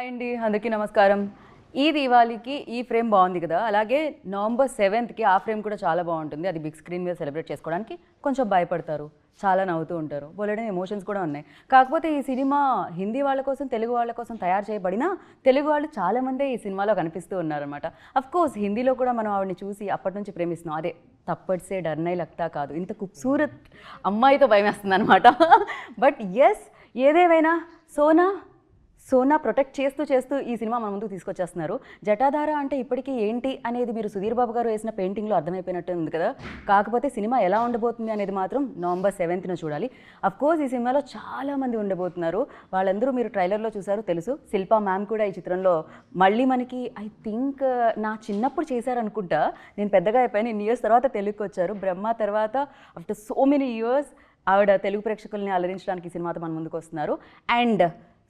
Hi అండి, అందరికీ నమస్కారం. ఈ దీవాళీకి ఈ ఫ్రేమ్ బాగుంది కదా, అలాగే నవంబర్ 7th ఆ ఫ్రేమ్ కూడా చాలా బాగుంటుంది. అది బిగ్ స్క్రీన్ మీద సెలబ్రేట్ చేసుకోవడానికి కొంచెం భయపడతారు, చాలా నవ్వుతూ ఉంటారు, బోలెడని ఎమోషన్స్ కూడా ఉన్నాయి. కాకపోతే ఈ సినిమా హిందీ వాళ్ళ కోసం, తెలుగు వాళ్ళ కోసం తయారు చేయబడినా తెలుగు వాళ్ళు చాలామందే ఈ సినిమాలో కనిపిస్తూ ఉన్నారనమాట. అఫ్కోర్స్ హిందీలో కూడా మనం ఆవిడని చూసి అప్పటి నుంచి ప్రేమిస్తున్నాం. అదే తప్పట్సే డర్నై లగ్తా కాదు, ఇంత ఖూబ్సూరత్ అమ్మాయితో భయం వేస్తుంది అనమాట. బట్ ఎస్, ఏదేమైనా సోనా ప్రొటెక్ట్ చేస్తూ ఈ సినిమా మన ముందుకు తీసుకొచ్చేస్తున్నారు. జటాధార అంటే ఇప్పటికీ ఏంటి అనేది మీరు సుధీర్ బాబు గారు వేసిన పెయింటింగ్లో అర్థమైపోయినట్టు ఉంది కదా. కాకపోతే సినిమా ఎలా ఉండబోతుంది అనేది మాత్రం నవంబర్ 7th చూడాలి. అఫ్కోర్స్ ఈ సినిమాలో చాలామంది ఉండబోతున్నారు. వాళ్ళందరూ మీరు ట్రైలర్లో చూసారు, తెలుసు. శిల్పా మ్యామ్ కూడా ఈ చిత్రంలో మళ్ళీ మనకి ఐ థింక్ నా చిన్నప్పుడు చేశారనుకుంటా, నేను పెద్దగా అయిపోయాను, ఇన్ని ఇయర్స్ తర్వాత తెలుగుకి వచ్చారు. బ్రహ్మ తర్వాత ఆఫ్టర్ సో మెనీ ఇయర్స్ ఆవిడ తెలుగు ప్రేక్షకుల్ని అలరించడానికి ఈ సినిమాతో మన ముందుకు వస్తున్నారు. అండ్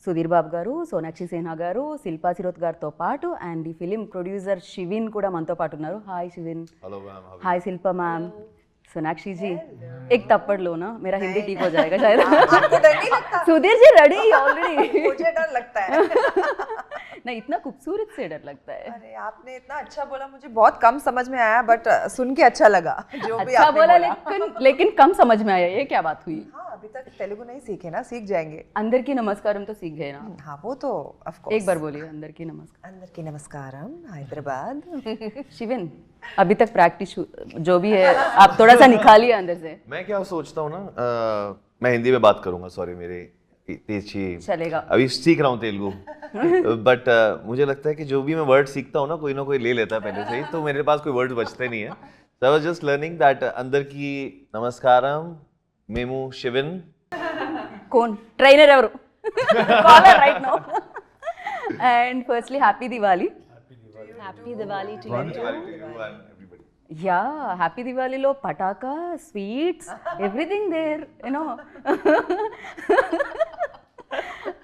సుధీర్ బాబు గారు, సోనాక్షి సిన్హా గారు, శిల్పా శిరోత్ గారితో పాటు అండ్ ఈ ఫిలిం ప్రొడ్యూసర్ శివిన్ కూడా మనతో పాటు ఉన్నారు. Hi Shivin. Hello ma'am. Hi Shilpa ma'am. Sonakshi ji, एक थप्पड़ लो ना, मेरा हिंदी ठीक हो जाएगा शायद. आपको डर नहीं लगता? Sudhir ji ready already. मुझे डर लगता है. नहीं, इतना खूबसूरत से डर लगता है. अरे आपने इतना अच्छा बोला, मुझे बहुत कम समझ में आया, बट सुन के अच्छा लगा. जो भी अच्छा आपने बोला, बोला. लेकिन कम समझ में आया. ये क्या बात हुई? हाँ, अभी तक तेलुगु नहीं सीखे ना, सीख जाएंगे. अंदर की नमस्कारम तो सीख गए ना. हाँ, वो तो ऑफ कोर्स. एक बार बोलिए, अंदर की नमस्कार. अंदर की नमस्कारम, हैदराबाद. शिविन, अभी तक प्रैक्टिस जो भी है आप थोड़ा सा निकालिए अंदर से. मैं क्या सोचता हूँ ना, मैं हिंदी में बात करूंगा. सॉरी, मेरी तेजी चलेगा. अभी सीख रहा हूँ तेलुगु. बट मुझे लगता है कि जो भी मैं वर्ड सीखता हूँ ना, कोई ना कोई ले लेता है पहले से ही, तो मेरे पास कोई वर्ड बचते नहीं है. So I was just learning that अंदर की नमस्कारम, मेमू शिविन. कौन ट्रेनर ఎవరు? Caller right now. And firstly happy Diwali. Happy Diwali to you. Yeah, happy దివాళీలో పటాకా, sweets, everything there, you know.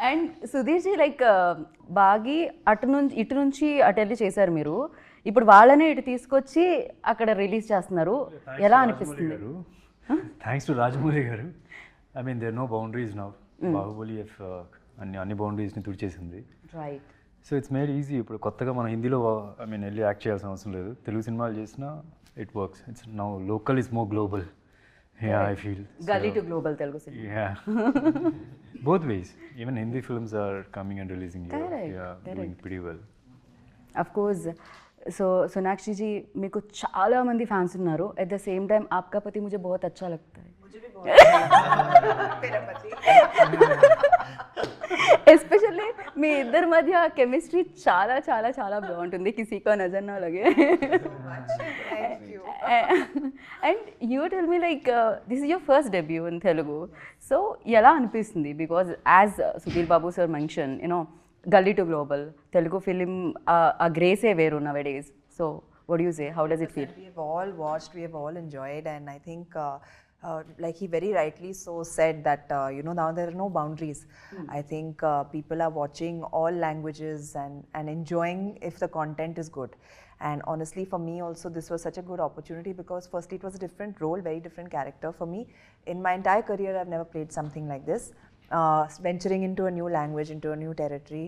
And Sudheer ji, like బాగి ఇటు నుంచి అటు వెళ్ళి చేశారు మీరు. ఇప్పుడు వాళ్ళనే ఇటు తీసుకొచ్చి అక్కడ రిలీజ్ చేస్తున్నారు. ఎలా అనిపిస్తుంది? Thanks to Rajamouli garu. I mean there no boundaries now. Baahubali అన్ని బౌండరీస్ని తుడిచేసింది. Right. So it's made easy. ఇప్పుడు కొత్తగా మనం హిందీలో ఐ మీన్ వెళ్ళి యాక్ట్ చేయాల్సిన అవసరం లేదు. తెలుగు సినిమాలు చేసినా it works. It's now local is more global. Yeah, I feel gully to global Telugu cinema. Yeah, both ways. Even Hindi films are coming and releasing doing pretty well. Of course. So Sonakshi ji, మీకు చాలా మంది fans ఉన్నారు. At the same time आपका पति मुझे बहुत अच्छा लगता है. ఎస్పెషల్లీ మీ ఇద్దరి మధ్య కెమిస్ట్రీ చాలా చాలా చాలా బాగుంటుంది. కిసీకో నజర్ నా లగే. And you tell me, like this is your first debut in Telugu. So ఎలా అనిపిస్తుంది? Because as Sudheer Babu sir mention, you know, gully to global Telugu film ఆ గ్రేసే వేరు nowadays. So what do you say? How does it feel? We have all watched, we have all enjoyed, and I think like he very rightly so said that you know, now there are no boundaries. I think people are watching all languages and enjoying if the content is good. And honestly, for me also, this was such a good opportunity because firstly it was a different role, very different character for me. In my entire career I've never played something like this. Venturing into a new language, into a new territory,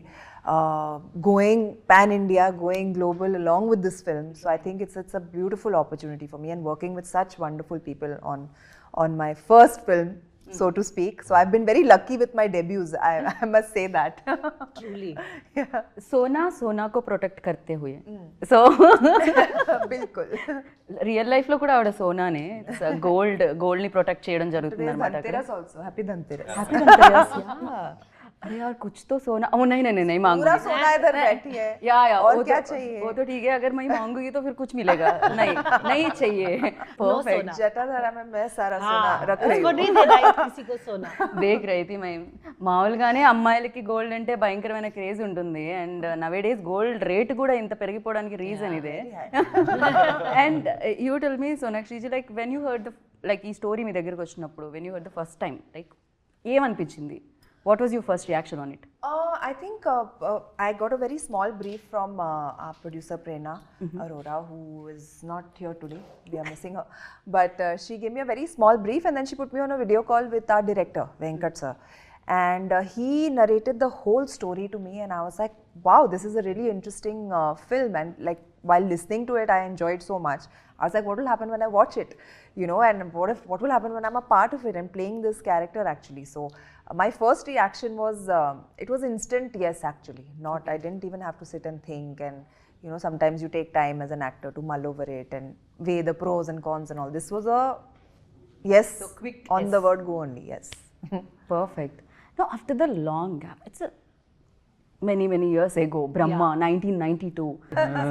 going pan-India, going global along with this film. So I think it's a beautiful opportunity for me, and working with such wonderful people on my first film, so to speak. So I've been very lucky with my debuts. I must say that. Truly. Yeah. सोना को protect करते हुए. So बिल्कुल. Real లైఫ్లో కూడా ఆవిడ సోనానే గోల్డ్ని protect చేయడం జరుగుతుంది Today is అనమాట. Dhanteras also. Happy Dhanteras. Happy Dhanteras. अरे यार, कुछ तो सोना. ओ नहीं नहीं नहीं मांगूंगी. पूरा सोना इधर बैठी है. या और वो क्या तो, चाहिए? वो तो ठीक है. अगर मैं मांगूंगी तो फिर कुछ मिलेगा. नहीं नहीं चाहिए. परफेक्ट. जटाधारा में मैं सारा सोना रख रही उसको हूँ. नहीं देना है किसी को सोना. దేఖ్ రही थी मैं. మామూలుగానే అమ్మాయిలకి గోల్డ్ అంటే భయంకరమైన క్రేజ్ ఉంటుంది. అండ్ నవేడేస్ గోల్డ్ రేట్ కూడా ఇంత పెరిగిపోవడానికి రీజన్ ఇదే. And you tell me, Sonakshi ji, like when you heard like ఈ స్టోరీ మీ దగ్గరకు వచ్చినప్పుడు, when you heard the first time, like ఏమనిపించింది? What was your first reaction on it? I think I got a very small brief from our producer Prerna Arora, who is not here today. We are missing her. But she gave me a very small brief, and then she put me on a video call with our director Venkat sir. And he narrated the whole story to me, and I was like, wow, this is a really interesting film. And like while listening to it, I enjoyed so much. I was like, what will happen when I watch it, you know, and what will happen when I'm a part of it and playing this character actually. So my first reaction was it was instant yes actually. Not, I didn't even have to sit and think, and you know, sometimes you take time as an actor to mull over it and weigh the pros and cons and all. This was a yes, So quick on the word go only. Yes. Perfect. Now, after the long gap, it's a many years ago, Brahma, 1992.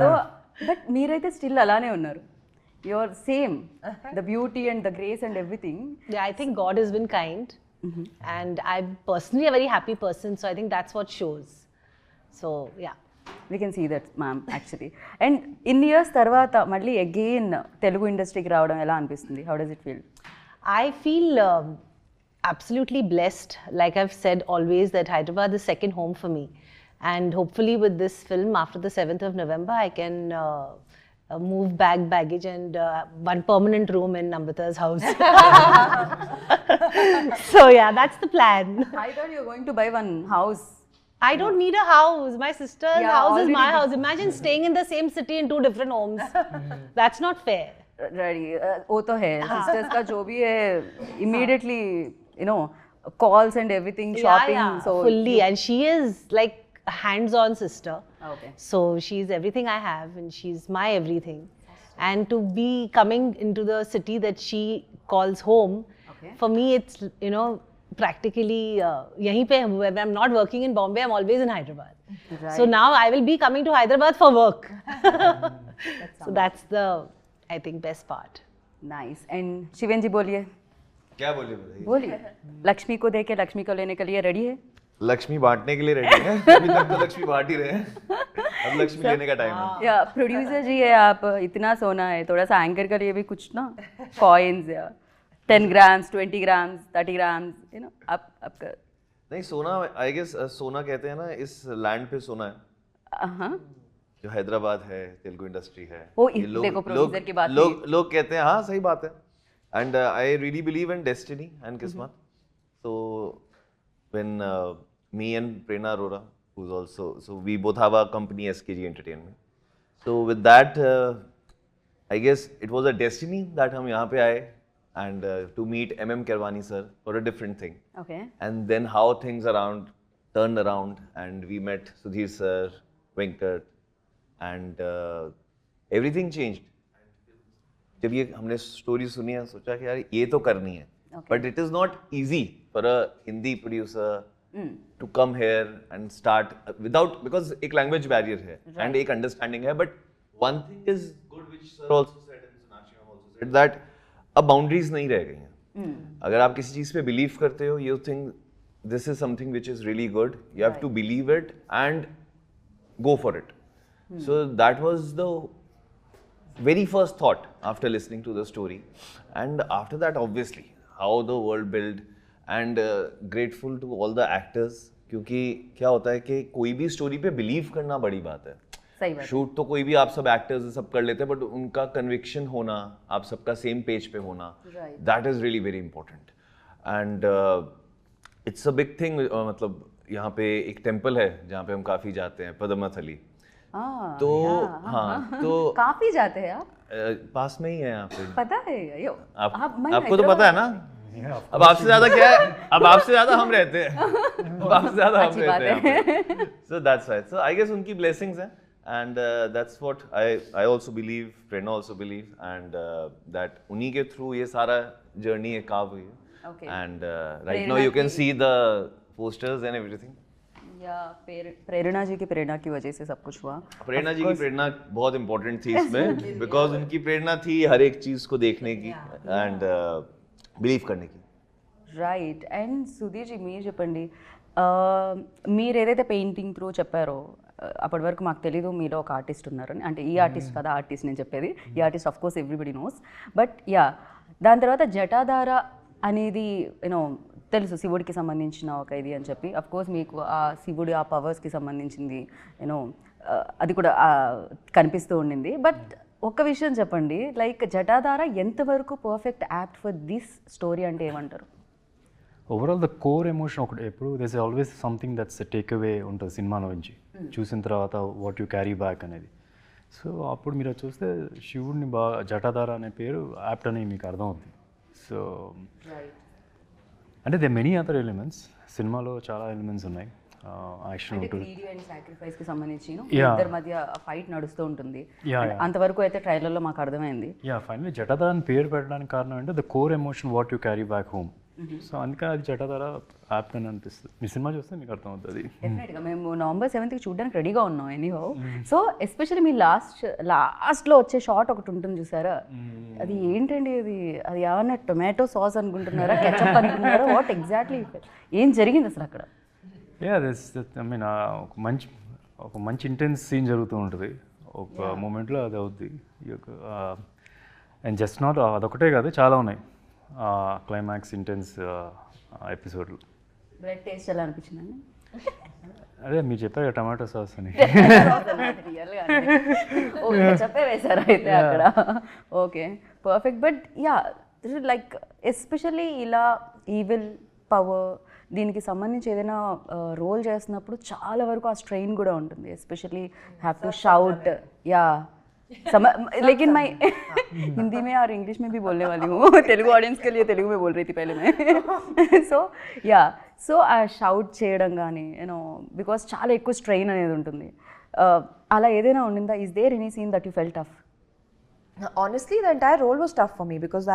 So, but మీరైతే still అలానే ఉన్నారు. You're same, the beauty and the grace and everything. Yeah, I think God has been kind. And I'm personally a very happy person, so I think that's what shows. So, yeah. We can see that, ma'am, actually. And ఇన్ని years తర్వాత మళ్ళీ again Telugu ఇండస్ట్రీకి రావడం ఎలా అనిపిస్తుంది? How does it feel? I feel absolutely blessed. Like I've said always, that Hyderabad is second home for me. And hopefully with this film, after the 7th of November, I can move baggage and one permanent room in Namrata's house. So yeah, that's the plan. I thought you were going to buy one house. I don't need a house. My sister's Yeah, house is my already house. Imagine staying in the same city in 2 different homes. That's not fair. Ready, वो तो है. Sisters का जो भी है, immediately, you know, calls and everything, shopping. Yeah, So fully. And she is like a hands-on sister. Okay. So she's everything I have, and she's my everything. And to be coming into the city that she calls home, Okay. for me it's, you know, practically yahin pe when I'm not working in Bombay, I'm always in Hyderabad. Right. So now I will be coming to Hyderabad for work. So that's the, I think, best part. nice. And शिवेन जी बोलिए. क्या बोलिए बताइए? बोलिए. लक्ष्मी को देके लक्ष्मी को लेने के लिए रेडी है? लक्ष्मी बांटने के लिए रेडी है। अभी तक तो लक्ष्मी बांट ही रहे हैं। अब लक्ष्मी लेने का टाइम है। या प्रोड्यूसर जी है आप, इतना सोना है, थोड़ा सा एंकर के लिए भी कुछ ना कॉइन्स या 10 grams, 20 grams, 30 grams, you know, आपका नहीं सोना, आई गेस सोना कहते हैं ना, इस लैंड पे सोना है हाँ. जो हैदराबाद है, तेलुगु इंडस्ट्री है। वो ये देखो producer की बात लोग कहते हैं, हाँ सही बात है। And I really believe in destiny and किस्मत। So when me and Prerna Arora, who's also, so we both have our company SKG Entertainment. So with that, I guess it was a destiny that हम यहाँ पे आए and to meet MM Kerwani sir for a different thing. Okay. And then how things turned around, and we met Sudhir sir, Venkat, and everything changed. जब ये हमने story सुनी है, सोचा कि यार ये तो करनी है, but it is not easy for a Hindi producer to come here and start without, because एक language barrier है and एक understanding है, but one thing is good which sir also said and Sonakshi ma'am also said, that अब boundaries नहीं रह गई हैं। अगर आप किसी चीज़ पे believe करते हो, you think this is something which is really good, you have to believe it and go for it. So that was the very first thought after listening to the story, and after that obviously how the world built, and grateful to all the actors, क्योंकि क्या होता है कि कोई भी story पे believe करना बड़ी बात है। सही बात। शूट तो कोई भी आप सब एक्टर्स सब कर लेते हैं, बट उनका कन्विक्शन होना, आप सबका सेम पेज पे होना, that is really very important. And it's a big thing. मतलब यहाँ पे एक टेम्पल है जहाँ पे हम काफ़ी जाते हैं, पद्मनाथली। तो हाँ, तो काफी जाते हैं आप? पास में ही है यहाँ पे। पता है ये आपको तो पता है ना। अब आपसे ज्यादा क्या है, अब आपसे ज्यादा हम रहते हैं, अब आपसे ज्यादा हम रहते हैं। So that's right. So I guess उनकी blessings हैं, and that's what I also believe, Prerna also believe, and that उन्हीं के through ये सारा journey है carve हुई है। Okay. And right now you can see the posters and everything. या प्रेरणा जी की प्रेरणा की वजह से सब कुछ हुआ। प्रेरणा जी की प्रेरणा बहुत इंपॉर्टेंट थी इसमें, बिकॉज उनकी प्रेरणा थी हर एक चीज को देखने की एंड बिलीव करने की। రైట్. అండ్ సుధీర్ జీ మీరు చెప్పండి, మీరు ఏదైతే పెయింటింగ్ త్రూ చెప్పారో అప్పటి వరకు మాకు తెలీదు మీలో ఒక ఆర్టిస్ట్ ఉన్నారని. అంటే ఈ ఆర్టిస్ట్ కదా ఆర్టిస్ట్ నేను చెప్పేది, ఈ artist of course everybody knows. But yeah, దాని తర్వాత జటాధార అనేది యూనో తెలుసు శివుడికి సంబంధించిన ఒక ఇది అని చెప్పి, అఫ్ కోర్స్ మీకు ఆ శివుడి ఆ పవర్స్కి సంబంధించింది యూనో అది కూడా కనిపిస్తూ ఉండింది. బట్ ఒక్క విషయం చెప్పండి, లైక్ జటాధార ఎంతవరకు perfect apt for this story అంటే ఏమంటారు? ఓవరాల్ ద కోర్ ఎమోషన్ ఒకటి ఎప్పుడు this always something that's take away ఉంటుంది సినిమాలో నుంచి చూసిన తర్వాత వాట్ యు క్యారీ బ్యాక్ అనేది. సో అప్పుడు మీరు చూస్తే శివుడిని బాగా జటాధార అనే పేరు యాప్ట్ అని మీకు అర్థమవుతుంది. సో అంటే దే మెనీ అదర్ ఎలిమెంట్స్, సినిమాలో చాలా ఎలిమెంట్స్ ఉన్నాయి. యాక్షన్ ఉంటుంది, గ్రీడీ అండ్ సాక్రిఫైస్ కి సంబంధించి Yeah. ఇద్దరి మధ్య ఫైట్ నడుస్తూ ఉంటుంది. Yeah, And yeah. అంతవరకు అయితే ట్రైలర్లో మాకు అర్థమైంది. యా ఫైనలీ జటాధార అని పేరు పెట్టడానికి కారణం అంటే the core emotion what you carry back home. So అందుకని అది జటాధార యాప్ట్ అని అనిపిస్తుంది. మీ సినిమా చూస్తే మీకు అర్థమవుతుంది. డెఫినెట్గా మేము November 7th చూడడానికి రెడీగా ఉన్నాం ఎనీహో. సో ఎస్పెషల్లీ మీ లాస్ట్లో వచ్చే షాట్ ఒకటి ఉంటుంది చూసారా, అది ఏంటండి అది ఏమన్నా టొమాటో సాస్ అనుకుంటున్నారా, కెచప్ అనుకుంటున్నారా, వాట్ ఎగ్జాక్ట్లీ ఏం జరిగింది అసలు అక్కడ? యా దిస్ ఐ మీన్ ఒక మంచి ఇంటెన్స్ సీన్ జరుగుతూ ఉంటుంది ఒక మూమెంట్లో, అది అవుద్ది. అండ్ జస్ట్ నాట్ అదొకటే కాదు, చాలా ఉన్నాయి క్లైమాక్స్ ఇంటెన్స్ ఎపిసోడ్లు. బ్రెడ్ టేస్ట్ ఎలా అనిపించిందండి? అదే మీరు చెప్పారు టమాటో సాస్ అని. ఓకే చెప్పే వేశారు అయితే అక్కడ. Okay perfect. But yeah like especially ఇలా ఈవిల్ పవర్ దీనికి సంబంధించి ఏదైనా రోల్ చేస్తున్నప్పుడు చాలా వరకు ఆ స్ట్రెయిన్ కూడా ఉంటుంది. Especially have to shout. Yeah लेकिन मैं हिंदी में और इंग्लिश में भी बोलने वाली हूँ. तेलुगु ऑडियंस के लिए तेलुगु में बोल रही थी पहले मैं. సో ఆ షౌట్ చేయడం కానీ యూనో బికాస్ చాలా ఎక్కువ స్ట్రెయిన్ అనేది ఉంటుంది. అలా ఏదైనా ఉండిందా? Is there any scene that you fell tough? Honestly, the entire role was tough for me because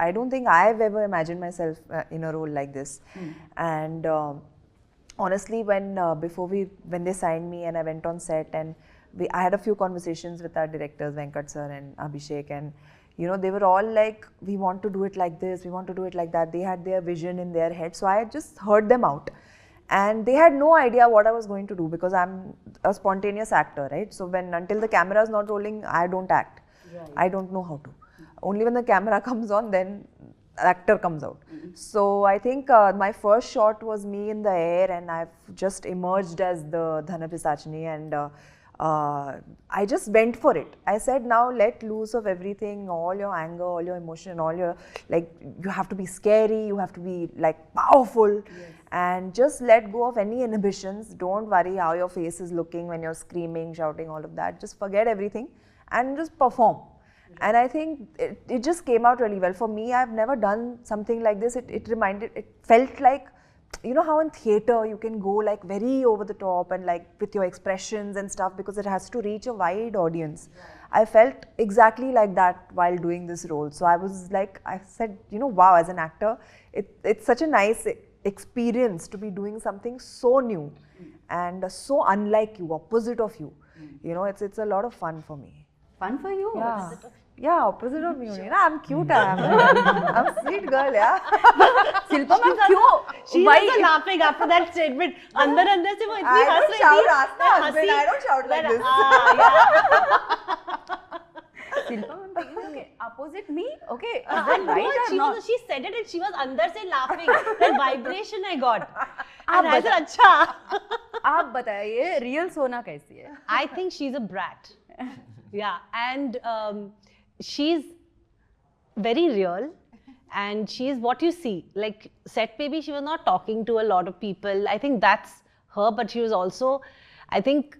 I don't think I've ever imagined myself in a role like this. And honestly, when they signed me and I went on set and I had a few conversations with our directors, Venkat sir and Abhishek, and you know, they were all like, we want to do it like this, we want to do it like that. They had their vision in their head. So I just heard them out. And they had no idea what I was going to do because I'm a spontaneous actor, right? So until the camera is not rolling, I don't act. Right. I don't know how to. Only when the camera comes on, then actor comes out. So I think my first shot was me in the air and I've just emerged as the Dhana Pisachini, and I just went for it. I said, now let loose of everything, all your anger, all your emotion, all your, like, you have to be scary, you have to be like powerful. Yes. And just let go of any inhibitions. Don't worry how your face is looking when you're screaming, shouting, all of that. Just forget everything and just perform. And I think it just came out really well. For me, I've never done something like this. It felt like, you know how in theatre you can go like very over the top and like with your expressions and stuff because it has to reach a wide audience. I felt exactly like that while doing this role. So I was like, I said, you know, wow, as an actor, it's such a nice experience to be doing something so new and so unlike you, opposite of you. You know, it's a lot of fun for me. Fun for you? Yeah, opposite of me. You know, I'm cute. I'm a sweet girl, yeah. Silpa ma'am, क्यों? She was laughing after that statement. अंदर से वो इतनी I हंस don't रही shout, थी. ask my husband. I don't shout like this. Silpa ma'am, okay, opposite me, okay. Is I that know, right or not? she said it and she was अंदर से laughing. That vibration I got. And I said, अच्छा. आप बताइए real सोना कैसी है? I think she's a brat. Yeah, and she's very real, and she's what you see. Like set baby, she was not talking to a lot of people. I think that's her, but she was also, I think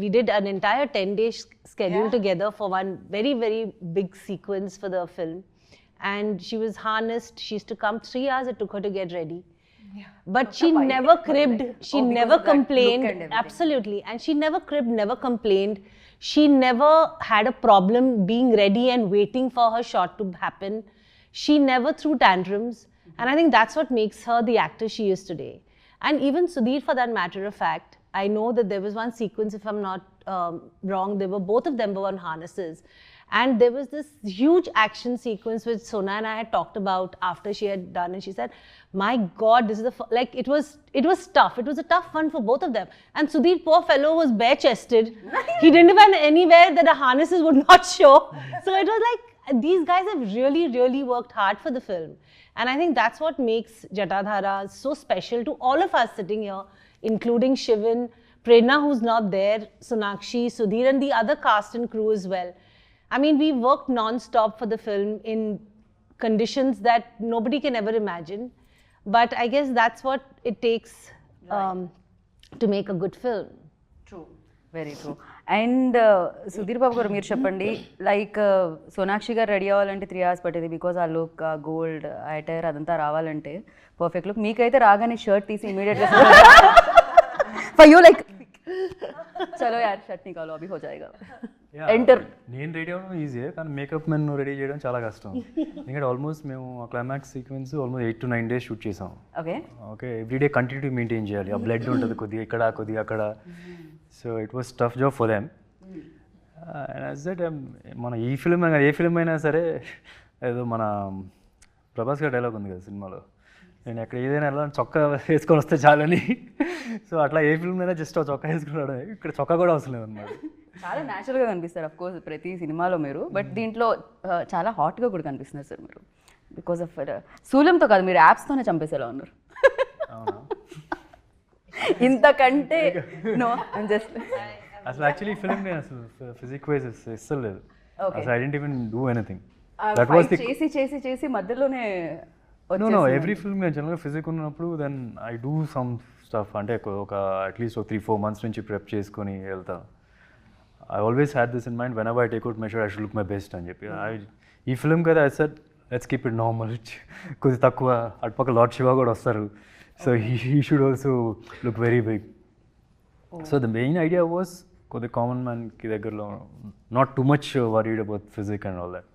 we did an entire 10-day schedule together for one very, very big sequence for the film. And she was harnessed. She used to come 3 hours it took her to get ready. Yeah. But she never cribbed, she never complained. Absolutely. And she never cribbed, never complained. She never had a problem being ready and waiting for her shot to happen. She never threw tantrums. And I think that's what makes her the actor she is today. And even Sudhir, for that matter of fact, I know that there was one sequence, if I'm not wrong, both of them were on harnesses. And there was this huge action sequence which Sona and I had talked about after she had done, and she said, my God, this is like, it was tough. It was a tough one for both of them. And Sudhir, poor fellow, was bare-chested. He didn't even anywhere that the harnesses would not show. So it was like, these guys have really, really worked hard for the film. And I think that's what makes Jatadhara so special to all of us sitting here, including Shivan, Prerna, who's not there, Sonakshi, Sudhir, and the other cast and crew as well. I mean, we worked non-stop for the film in conditions that nobody can ever imagine. but I guess that's what it takes to make a good film. Very true. And Sudheer Babu garu మీరు చెప్పండి, like Sonakshi గారు ready అవ్వాలంటే 3 hours పట్టేది, because ఆ look, ఆ gold attire అదంతా రావాలంటే perfect look. మీకైతే రాగానే షర్ట్ తీసి ఇమీడియట్గా ఫర్ యూ లైక్ చలో యార్ షర్ట్ నికాలో అభి హో జాయేగా ఎంటర్. నేను రెడీ అవ్వడం ఈజీయే, కానీ మేకప్ మెన్ రెడీ చేయడం చాలా కష్టం. ఎందుకంటే ఆల్మోస్ట్ మేము ఆ climax sequence almost 8 to 9 days shoot చేసాం. Okay okay, everyday continuity maintain చేయాలి. ఆ బ్లడ్ ఉంటుంది కొద్దిగా ఇక్కడ కొద్దిగా అక్కడ. So it was tough job for them. And as that మన ఈ ఫిల్మ్ ఏ ఫిల్మ్ అయినా సరే, ఏదో మన ప్రభాస్ గారి డైలాగ్ ఉంది కదా సినిమాలో, నేను ఎక్కడ ఏదైనా ఎలా చొక్కా వేసుకొని వస్తే చాలని. సో అట్లా ఏ ఫిల్మ్ అయినా జస్ట్ చొక్కా వేసుకున్నాడు, ఇక్కడ చొక్కా కూడా అవసరం లేదన్నమాట. చాలా న్యాచురల్గా కనిపిస్తారు అఫ్ కోర్స్ ప్రతి సినిమాలో మీరు, బట్ దీంట్లో చాలా హాట్గా కూడా కనిపిస్తున్నారు సార్ మీరు. బికాస్ ఆఫ్ శూలంతో కాదు, మీరు యాప్స్తోనే చంపేసేలా ఉన్నారు. అవునా? ఇంతకంటే నో జస్ట్ అసలు యాక్చువల్లీ ఫిల్మ్ నేను అసలు ఫిజిక్ వైజ్ ఇస్తలేదు లేదు. అసలు I didn't even do anything. That was the చేసి చేసి చేసి మధ్యలోనే నో ఎవ్రీ ఫిల్మ్ నేను జనరల్గా ఫిజిక్ ఉన్నప్పుడు then I do some stuff, అంటే ఒక అట్లీస్ట్ ఒక 3-4 months నుంచి ప్రెప్ చేసుకొని వెళ్తాను. I always had this in mind, whenever I take out measure, I should look my best అని చెప్పి. ఈ ఫిల్మ్ కదా I said, let's keep it normal. కొద్ది తక్కువ, అటుపక్క లార్డ్ శివ కూడా వస్తారు, so he should also look very big. So the main idea was కొద్ది కామన్ మ్యాన్కి దగ్గరలో, not too much worried about physics and all that.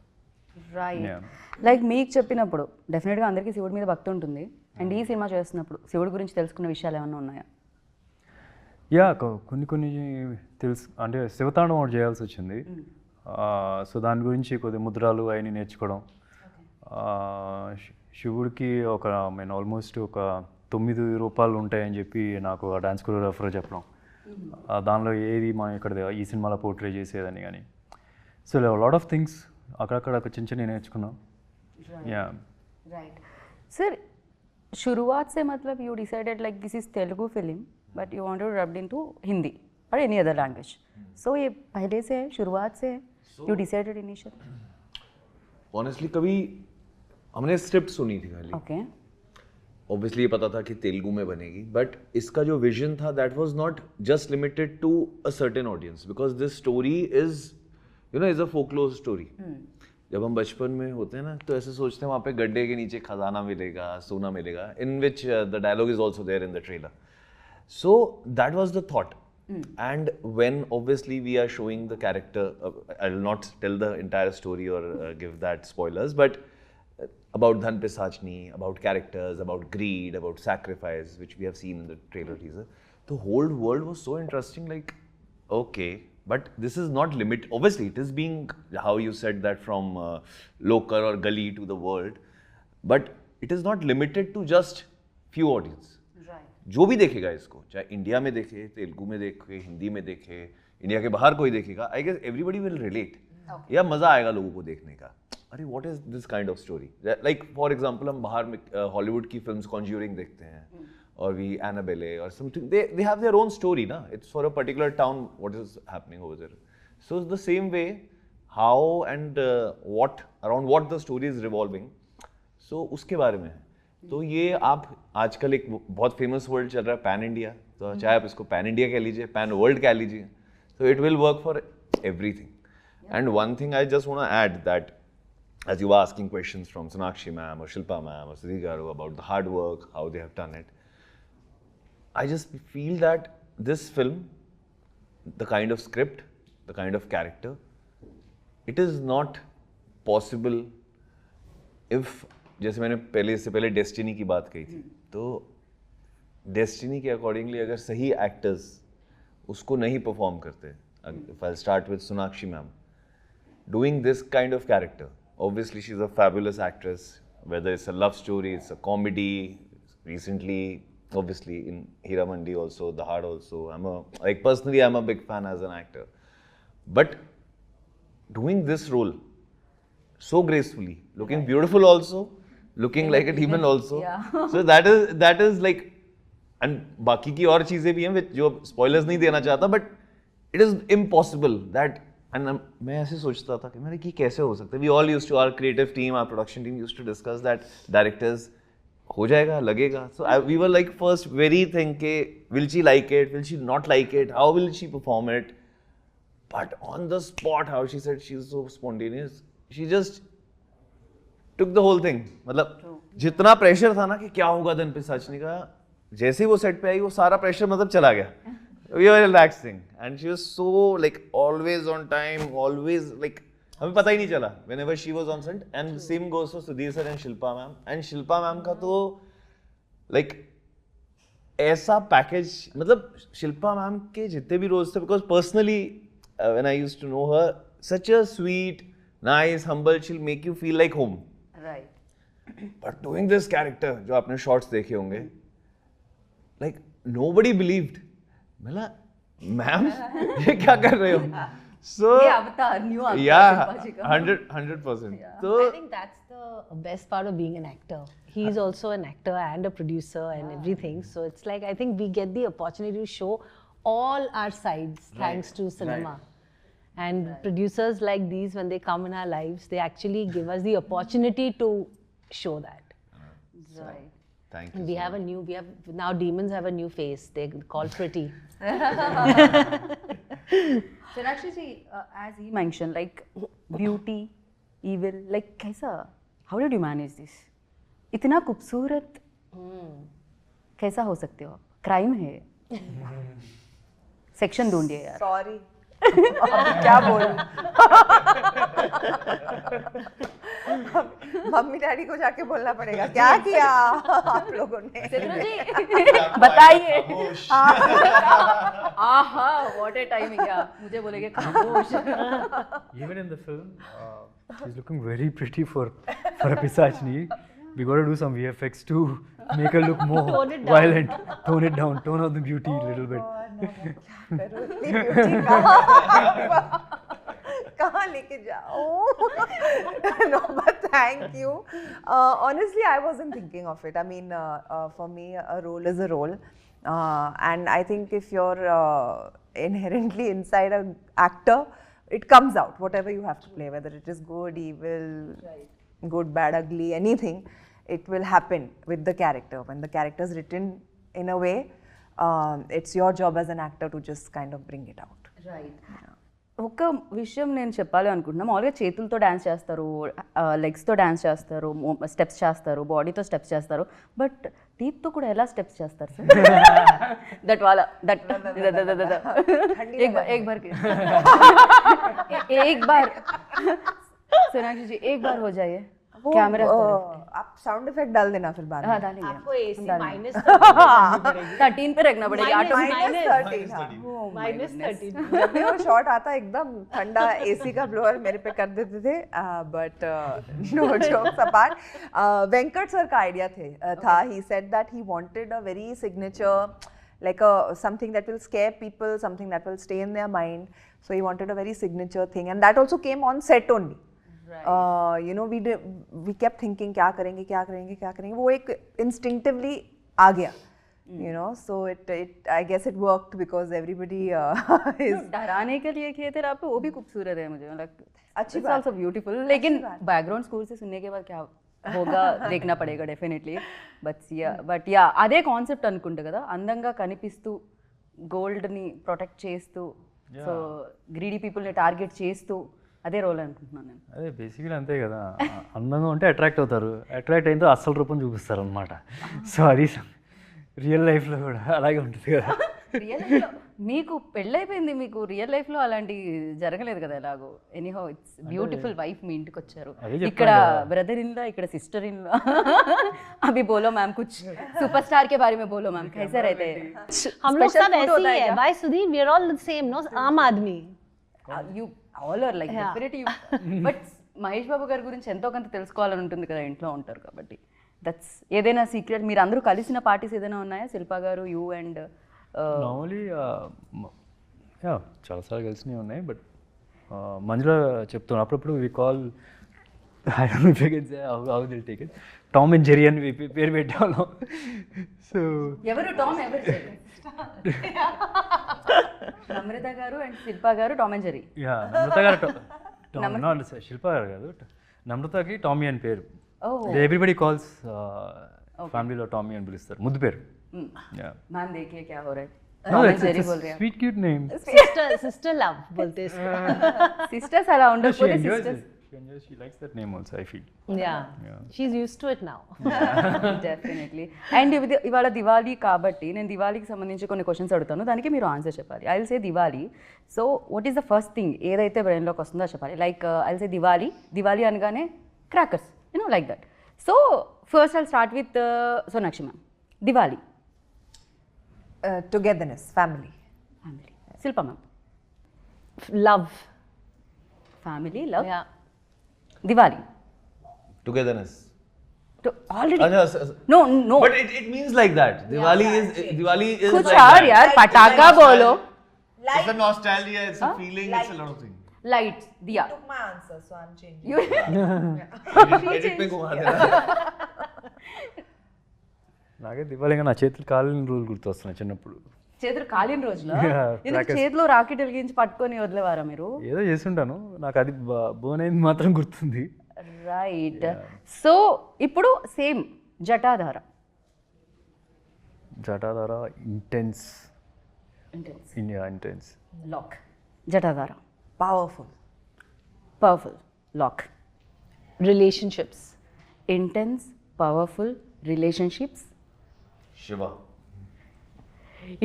Right. Yeah. Like మీకు చెప్పినప్పుడు డెఫినెట్గా అందరికీ శివుడి మీద భక్తి ఉంటుంది, అండ్ ఈ సినిమా చేస్తున్నప్పుడు శివుడి గురించి తెలుసుకున్న విషయాలు ఏమైనా ఉన్నాయా? యా, కొన్ని తెలుసు. అంటే శివతాండం ఒకటి చేయాల్సి వచ్చింది. సో దాని గురించి కొద్ది ముద్రాలు అవన్నీ నేర్చుకోవడం. శివుడికి ఒక ఆల్మోస్ట్ ఒక 9 రూపాలు ఉంటాయని చెప్పి నాకు ఆ డాన్స్ కొరియోగ్రాఫర్ చెప్పడం. దానిలో ఏది మనం ఇక్కడ ఈ సినిమాలో పోర్ట్రే చేసేదని కానీ. సో లాట్ ఆఫ్ థింగ్స్ అక్కడక్కడ చిన్న చిన్న నేర్చుకున్నాం. Yeah right. सर शुरुआत से मतलब you decided like this is Telugu film but you wanted to dubbed into Hindi or any other language. So ये पहले से है, शुरुआत से है, you decided initially? ऑनेस्टली कभी हमने स्क्रिप्ट सुनी थी खाली. Okay. ऑब्वियसली ये पता था कि तेलुगु में बनेगी, बट इसका जो विजन था that was not just limited to a certain audience, because this story is is a folklore story. जब हम बचपन में होते हैं ना तो ऐसे सोचते हैं वहाँ पे गड्ढे के नीचे खजाना मिलेगा, सोना मिलेगा, in which the dialogue is also there in the trailer. So that was the thought. And when obviously we are showing the character, I will not tell the entire story or give that spoilers, but about Dhan Pisachni, about characters, about greed, about sacrifice, which we have seen in the trailer teaser. The whole world was so interesting, like, okay, but this is not limit. Obviously, it is being, how you said that, from local or gully to the world, but it is not limited to just few audience. जो भी देखेगा इसको, चाहे India में देखे, तेलुगु में देखे, हिंदी में देखे, इंडिया के बाहर कोई देखेगा, I guess everybody will relate. या मजा आएगा लोगों को देखने का. अरे what is this kind of story. Like for example हम बाहर में हॉलीवुड की फिल्म्स कॉन्ज्यूरिंग देखते हैं, और वी एनाबेले और something, they have their own story ना. It's for a particular town what is happening over there. So the same way how and what around what the story is revolving, so उसके बारे में है. तो ये आप आजकल एक बहुत फेमस वर्ड चल रहा है पैन इंडिया, तो चाहे आप इसको पैन इंडिया कह लीजिए, पैन वर्ल्ड कह लीजिए, तो it will work for everything. And one thing I just want to add that as you were asking questions from Sonakshi ma'am or Shilpa ma'am or Sudhir garu about the hard work, how they have done it, I just feel that this film, the kind of script, the kind of character, it is not possible if, जैसे मैंने इससे पहले destiny की बात कही थी, तो destiny के अकॉर्डिंगली अगर सही एक्टर्स उसको नहीं परफॉर्म करते, if I'll start with Sonakshi ma'am, doing this kind of character, obviously she's a fabulous actress, whether it's a love story, it's a comedy, recently obviously in Hira Mandi also, The Hard also, personally I'm a big fan as an actor, but doing this role so gracefully, looking beautiful also, looking like a demon also. Yeah. So that is like, and बाकी की और चीजें भी हैं जो spoilers नहीं देना चाहता, but it is impossible that, and मैं ऐसे सोचता था कि ये कैसे हो सकता है. We all used to, our creative team, our production team used to discuss that directors हो जाएगा, लगेगा. So we were like first very thinking, will she like it, will she not like it, how will she perform it? But on the spot, how she said she's so spontaneous, she just took the whole thing. मतलब जितना pressure था ना कि क्या होगा दिन पे, सच नहीं कहा, जैसे ही वो सेट पे आई वो सारा प्रेशर मतलब चला गया. We were relaxing and she was so like always on time, always like हमें पता ही नहीं चला whenever she was on set. And same goes for Sudhir sir and Shilpa ma'am. And Shilpa ma'am का तो like ऐसा package, मतलब Shilpa ma'am के जितने भी रोल्स थे, because personally when I used to know her, such a sweet, nice, humble, she will make you feel like home. Right. But doing this character, जो आपने शॉर्ट्स देखे होंगे, लाइक नोबडी बिलीव्ड. मतलब ma'am ये क्या कर रहे हो? So ये अवतार, न्यू अवतार yeah, शिल्पा जी का. 100%. So I think that's the best part of being an actor. He's also an actor and a producer and everything. So it's like, I think we get the opportunity to show all our sides thanks to cinema. And producers like these, when they come in our lives, they actually give us the opportunity to show that. Right. thank And you. we have now demons have a new face. They're called Pretty. Sonakshi ji, as he mentioned, like beauty, evil, like कैसा? How did you manage this? इतना खूबसूरत कैसा हो सकते हो आप? Crime है. Section ढूंढिए यार. Sorry. क्या बोलूं? मम्मी डैडी को जाके बोलना पड़ेगा क्या किया आप लोगों ने. बताइए. आहा, what a timing. क्या मुझे बोलेंगे खामोश. Even in the film, she's looking very pretty for a Pisachni. We got to do some VFX to make her look more violent. Tone it down. Tone out the beauty a little bit. कहाँ लेके जाओ? No, but thank you. Honestly, I wasn't thinking of it. I mean, for me, a role is a role, and I think if you're inherently inside an actor, it comes out. Whatever you have to play, whether it is good, evil, good, bad, ugly, anything, it will happen with the character. When the character is written in a way, it's your job as an actor to just kind of bring it out. Right. ఒక విషయం నేను చెప్పాలి అనుకుంటున్నా. మామూలుగా చేతులతో dance చేస్తారు, లెగ్స్తో dance చేస్తారు, steps చేస్తారు, బాడీతో స్టెప్స్ చేస్తారు, బట్ టీత్తో కూడా ఎలా స్టెప్స్ చేస్తారు సార్? దట్ వాలా దట్ एक बार एक बार सोनाक्षी जी एक बार हो जाइए. कैमरा आप साउंड इफेक्ट डाल देना फिर बाद में. हाँ डालेंगे. आपको AC minus 13 पे रखना पड़ेगा. minus 13. जब भी वो शॉट आता एकदम ठंडा एसी का ब्लोअर मेरे पे कर देते थे. But no jokes apart, Venkat sir का आइडिया था. He said that he wanted a very signature, like something that will scare people, something that will stay in their mind. So he wanted a very signature thing, and that also came on set only. You know, we kept thinking क्या करेंगे. वो एक instinctively आ गया. You know, so I guess it worked because everybody is. डराने के लिए किए थे आप, वो भी खूबसूरत है मुझे मतलब. अच्छी बात. also beautiful. लेकिन बैकग्राउंड स्कोर से सुनने के बाद क्या होगा देखना पड़ेगा डेफिनेटली. బట్ యా అదే కాన్సెప్ట్ అనుకుంటా కదా, అందంగా కనిపిస్తూ గోల్డ్ని ప్రొటెక్ట్ చేస్తూ, సో గ్రీడీ పీపుల్ని టార్గెట్ చేస్తూ అదే రోల్ అనుకుంటున్నాను నేను. అదే బేసిక్గా అంతే కదా, అందంగా ఉంటే అట్రాక్ట్ అవుతారు, అట్రాక్ట్ అయిన తర్వాత అస్సలు రూపం చూపిస్తారు అనమాట. సో అది రియల్ లైఫ్లో కూడా అలాగే ఉంటుంది కదా. రియల్ లైఫ్లో మీకు పెళ్ళైపోయింది, మీకు రియల్ లైఫ్లో అలాంటి జరగలేదు కదా ఎలాగో. ఎనీహౌ ఇట్స్ బ్యూటిఫుల్ వైఫ్ మీ ఇంటికి వచ్చారు. ఇక్కడ బ్రదర్ ఇన్ లా, ఇక్కడ సిస్టర్ ఇన్ లా. अभी बोलो मैम कुछ सुपरस्टार के बारे में बोलो मैम, कैसे रहते हैं? हम लोग सब ऐसे ही है. Why Sudhir? We are all the same, no? आम आदमी. You all are like definitely. But Mahesh Babu గారి గురించి ఎంతో కొంత తెలుసుకోవాలని ఉంటుంది కదా, ఇంట్లో ఉంటారు కాబట్టి. దట్స్ ఏదైనా సీక్రెట్? మీరు అందరూ కలిసిన పార్టీస్ ఏదైనా ఉన్నాయా, శిల్పా గారు, యూ అండ్? నార్మలీ చాలాసార్లు కలిసినవి ఉన్నాయి, బట్ మంజుల చెప్తాను అప్పుడప్పుడు we call, I don't know if I can say how they take it, Tom and Jerry అని పేరు పెట్టాము. సో ఎవరు టామ్, ఎవరు జెర్రీ? నమ్రత గారు అండ్ శిల్పా గారు టామ్ అండ్ జెర్రీ. యా, నమ్రత గారు శిల్పా గారు కాదు, నమ్రతకి టామీ అని పేరు. ఎవ్రీబడి కాల్స్ ఫ్యామిలీలో టామీ అని పిలుస్తారు, ముద్దు పేరు. मैम देखिए क्या हो रहा है, Tom and Jerry बोल रहे हैं. Sweet cute name. sister love bolte isko. Sisters అలా ఉండకపోతే sisters. She likes that name also, I feel. Yeah, she's used to it now. Definitely. And ఇవాళ దివాళీ కాబట్టి నేను దివాళీకి సంబంధించి కొన్ని క్వశ్చన్స్ అడుగుతాను, దానికి మీరు ఆన్సర్ చెప్పాలి. I will say Diwali. So what is the first thing ఏదైతే బ్రెయిన్లోకి వస్తుందో చెప్పాలి. Like I will say Diwali అనగానే crackers, like that. So first I start with Sonakshi ma'am. Diwali. Togetherness, family. Family. Shilpa ma'am. Love. Family, love. Yeah. Diwali. Togetherness. Already अच्छा, no no but it means like that. Diwali is कुछ like और that. यार, पटाखा बोलो. It's a nostalgia, it's a feeling, it's a lot of things. Lights, दिया. Took my answer, so I'm changing. You Edit पे घुमा देना. నాకే దివాళీగా నా చేతులు కాలిన రోజులు గుర్తొస్తున్నాయి చిన్నప్పుడు. చేతులు కాలిన రోజులో Yeah, ఎందుకు crackers. చేతిలో రాకెట్ వెలిగించి పట్టుకొని వదిలేవారా మీరు? ఏదో చేస్తుంటాను, నాకు అది బోన్ అయింది మాత్రం గుర్తుంది. రైట్. సో ఇప్పుడు same Jatadhara. Jatadhara intense. Intense. India intense. Lock. Jatadhara. Powerful. Powerful. Lock. Relationships. Intense, powerful, relationships. Shiva.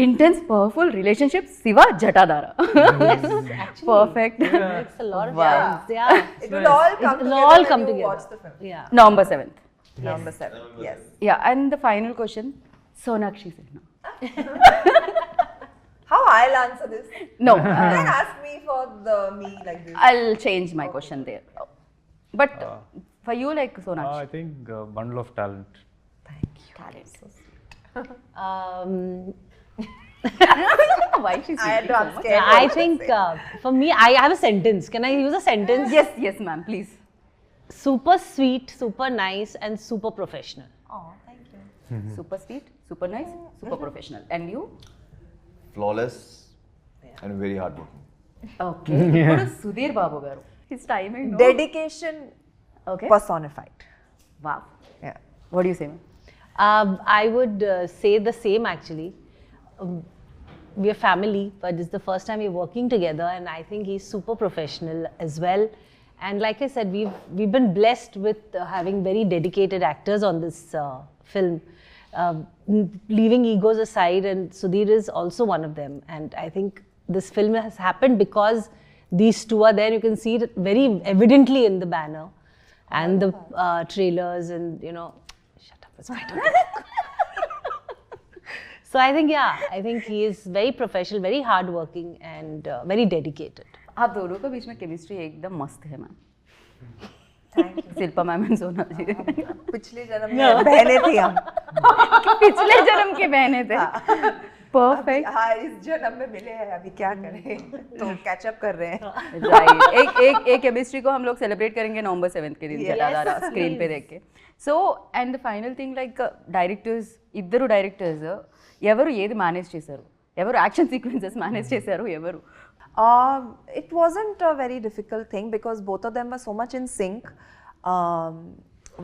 Intense, powerful, relationships, Shiva, Jatadhara. Perfect. It's a lot of things. Yeah. It will all come It'll together all when come you together. watch the film. Yeah. November 7th. Number 7. Yes. Yeah, and the final question, Sonakshi Sinha. How I'll answer this? No, You can ask me for me like this. I'll change my question there. But for you, like Sonakshi. I think bundle of talent. Talent. Um, Why she's I had to so much? upscale. I think for me, I have a sentence. Can I use a sentence? Yes, yes, ma'am, please. Super sweet, super nice, and super professional. Oh, thank you. Super sweet, super nice, super professional. And you? Flawless and very hardworking. Okay. ఇప్పుడు సుధీర్ బాబు గారు. His timing. No? Dedication Okay. personified. Wow. Yeah. What do you say, ma'am? I would say the same actually. We are family, but this is the first time we're working together, and I think he's super professional as well. And like I said, we've been blessed with having very dedicated actors on this film. Leaving egos aside, and Sudhir is also one of them. And I think this film has happened because these two are there. You can see it very evidently in the banner and the trailers, and shut up, it's my turn. So I think, I think he is very professional, very hardworking, and very dedicated. आप दोनों के बीच में chemistry एकदम मस्त है, ma'am. Thank you. Shilpa ma'am and सोना जी. पिछले जन्म में बहनें थी हम. पिछले जन्म के बहने थे. परफेक्ट. हाँ, इस जन्म में मिले हैं, अभी क्या करें? तो कैचअप कर रहे हैं. राइट. एक केमिस्ट्री को हम लोग सेलिब्रेट करेंगे November 7th के दिन जटाधारा स्क्रीन पे देख के. So and the final thing like directors, ఇద్దరు డైరెక్టర్స్ ఎవరు ఏది మేనేజ్ చేశారు? ఎవరు యాక్షన్ సీక్వెన్సెస్ మేనేజ్ చేశారు? ఎవరు? It wasn't a very difficult thing because both of them were so much in sync.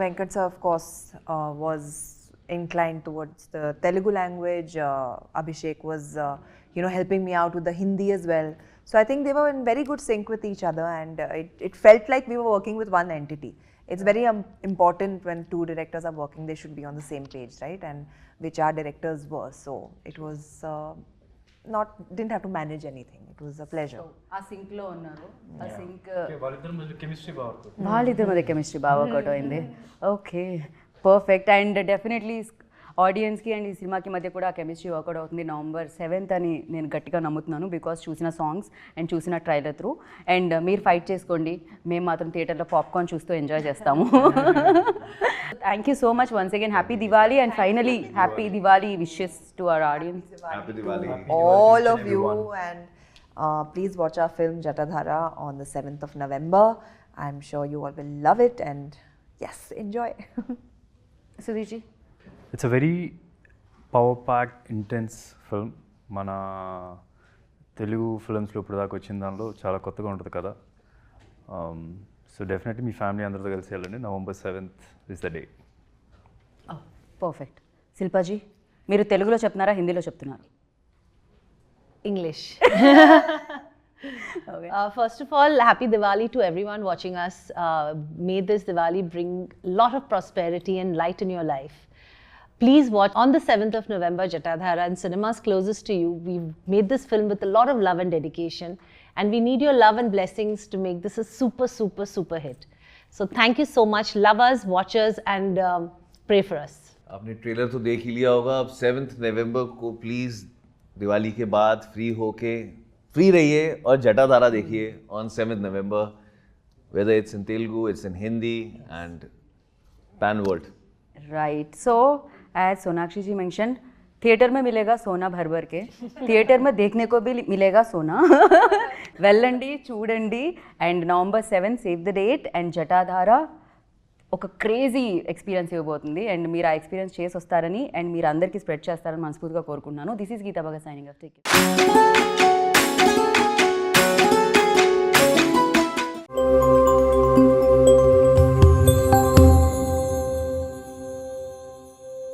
Venkat sir, of course, was inclined towards the Telugu language. Abhishek was, helping me out with the Hindi as well. So I think they were in very good sync with each other, and it felt like we were working with one entity. It's very important when two directors are working, they should be on the same page, right? And which our directors were. So it was didn't have to manage anything. It was a pleasure. ఆ sync లో ఉన్నారు. ఆ sync వాళ్ళిద్దరి మధ్య chemistry బాగుంటుంది. వాళ్ళిద్దరి మధ్య chemistry బాగా వర్కౌట్ అయింది. Okay, perfect. అండ్ డెఫినెట్లీ ఆడియన్స్కి అండ్ ఈ సినిమాకి మధ్య కూడా ఆ కెమిస్ట్రీ వర్కౌట్ అవుతుంది November 7th అని నేను గట్టిగా నమ్ముతున్నాను, బికాస్ చూసిన సాంగ్స్ అండ్ చూసిన ట్రైలర్ త్రూ. అండ్ మీరు ఫైట్ చేసుకోండి, మేము మాత్రం థియేటర్లో పాప్కార్న్ చూస్తూ ఎంజాయ్ చేస్తాము. Thank you so much once again. Happy Diwali and finally happy Diwali wishes to our audience. Happy Diwali. All of you, and please watch our film Jatadhara on the 7th of November. I'm sure you all will love it, and yes, enjoy. Sudheer ji. It's a very power packed intense film. మన తెలుగు ఫిల్మ్స్లో ఇప్పుడు దాకా వచ్చిన దానిలో చాలా కొత్తగా ఉంటుంది కదా. So definitely మీ family అందరితో కలిసి వెళ్ళండి. November 7th is the day. Perfect. Shilpa ji మీరు తెలుగులో చెప్తున్నారా హిందీలో చెప్తున్నారు? English. First of all, happy Diwali to everyone watching us. May this Diwali bring a lot of prosperity and light in your life. Please watch on the 7th of November, Jatadhara, and cinemas closest to you. We've made this film with a lot of love and dedication, and we need your love and blessings to make this a super, super, super hit. So thank you so much. Love us, watch us, and pray for us. आपने trailer तो देख ही लिया होगा. अब 7th नवंबर को please Diwali के बाद free रहिए और जटाधारा देखिए on 7th November, whether it's in Telugu, it's in Hindi and pan world. Right. So as Sonakshi ji mention, theatre में मिलेगा सोना भर भर के, थिएटर में देखने को भी मिलेगा सोना. వెళ్ళండి చూడండి. And November 7 save the date. And Jatadhara ఒక క్రేజీ ఎక్స్పీరియన్స్ ఇవ్వబోతుంది. అండ్ మీరు ఆ ఎక్స్పీరియన్స్ చేసి వస్తారని అండ్ మీరు అందరికీ స్ప్రెడ్ చేస్తారని మనస్ఫూర్తిగా కోరుకుంటున్నాను. This is Geeta Bhagat signing off. Take care.